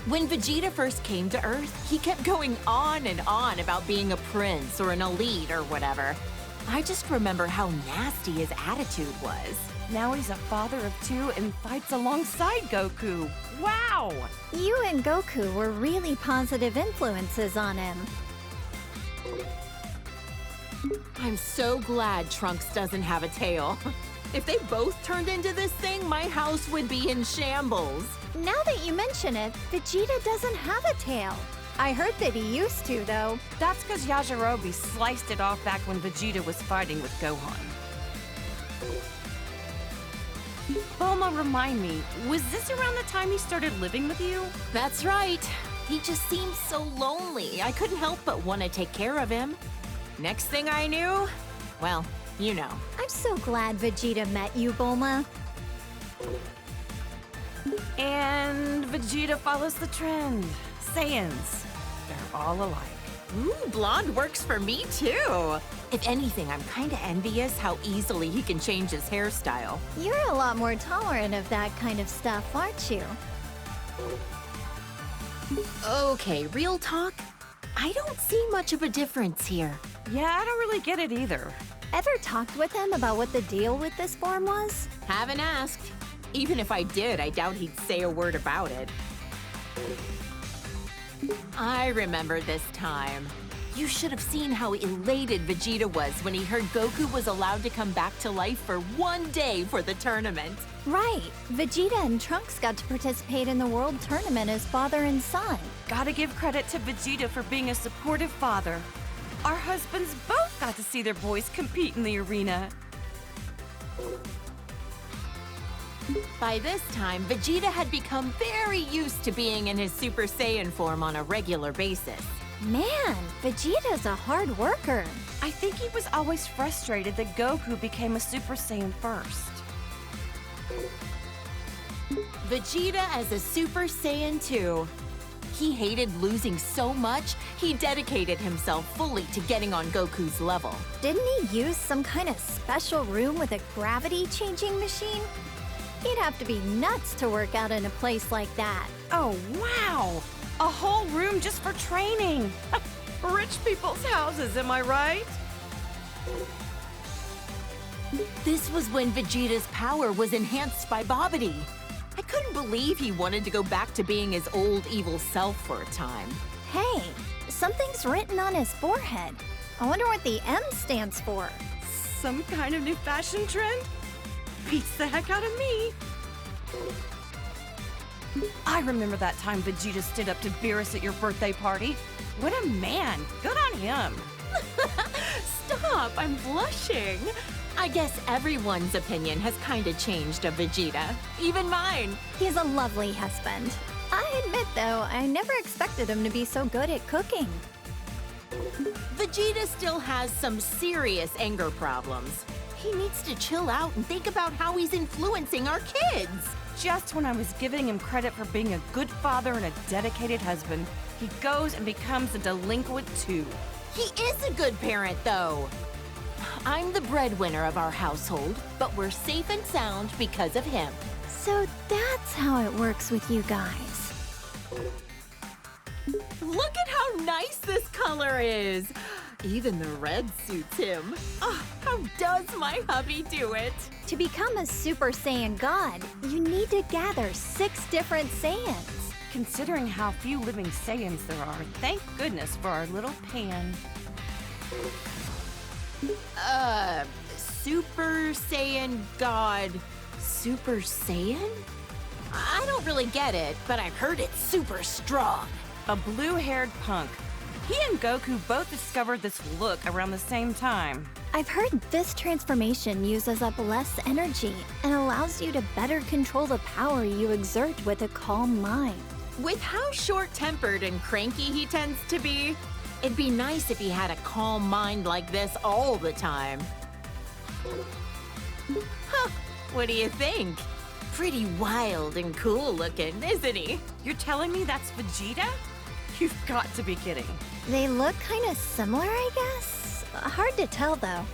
When Vegeta first came to Earth, he kept going on and on about being a prince or an elite or whatever. I just remember how nasty his attitude was. Now he's a father of two and fights alongside Goku. Wow! You and Goku were really positive influences on him. I'm so glad Trunks doesn't have a tail. If they both turned into this thing, my house would be in shambles. Now that you mention it, Vegeta doesn't have a tail. I heard that he used to, though. That's because Yajirobe sliced it off back when Vegeta was fighting with Gohan. Bulma, remind me, was this around the time he started living with you? That's right. He just seemed so lonely. I couldn't help but want to take care of him. Next thing I knew, well, you know. I'm so glad Vegeta met you, Bulma. And Vegeta follows the trend. Saiyans, they're all alike. Ooh, blonde works for me too. If anything, I'm kinda envious how easily he can change his hairstyle. You're a lot more tolerant of that kind of stuff, aren't you? Okay, real talk. I don't see much of a difference here. Yeah, I don't really get it either. Ever talked with him about what the deal with this form was? Haven't asked. Even if I did, I doubt he'd say a word about it. I remember this time. You should have seen how elated Vegeta was when he heard Goku was allowed to come back to life for one day for the tournament. Right. Vegeta and Trunks got to participate in the World Tournament as father and son. Gotta give credit to Vegeta for being a supportive father. Our husbands both got to see their boys compete in the arena. By this time, Vegeta had become very used to being in his Super Saiyan form on a regular basis. Man, Vegeta's a hard worker. I think he was always frustrated that Goku became a Super Saiyan first. Vegeta as a Super Saiyan 2. He hated losing so much, he dedicated himself fully to getting on Goku's level. Didn't he use some kind of special room with a gravity-changing machine? He'd have to be nuts to work out in a place like that. Oh, wow! A whole room just for training! Rich people's houses, am I right? This was when Vegeta's power was enhanced by Babidi. I couldn't believe he wanted to go back to being his old evil self for a time. Hey, something's written on his forehead. I wonder what the M stands for. Some kind of new fashion trend? Beats the heck out of me. I remember that time Vegeta stood up to Beerus at your birthday party. What a man! Good on him! Stop! I'm blushing! I guess everyone's opinion has kinda changed of Vegeta. Even mine! He's a lovely husband. I admit, though, I never expected him to be so good at cooking. Vegeta still has some serious anger problems. He needs to chill out and think about how he's influencing our kids. Just when I was giving him credit for being a good father and a dedicated husband, he goes and becomes a delinquent too. He is a good parent, though. I'm the breadwinner of our household, but we're safe and sound because of him. So that's how it works with you guys. Look at how nice this color is. Even the red suits him. Oh, how does my hubby do it? To become a Super Saiyan God, you need to gather 6 different Saiyans. Considering how few living Saiyans there are, thank goodness for our little pan. Super Saiyan God. Super Saiyan? I don't really get it, but I've heard it's super strong. A blue-haired punk. He and Goku both discovered this look around the same time. I've heard this transformation uses up less energy and allows you to better control the power you exert with a calm mind. With how short-tempered and cranky he tends to be, it'd be nice if he had a calm mind like this all the time. Huh, what do you think? Pretty wild and cool looking, isn't he? You're telling me that's Vegeta? You've got to be kidding. They look kind of similar, I guess. Hard to tell, though.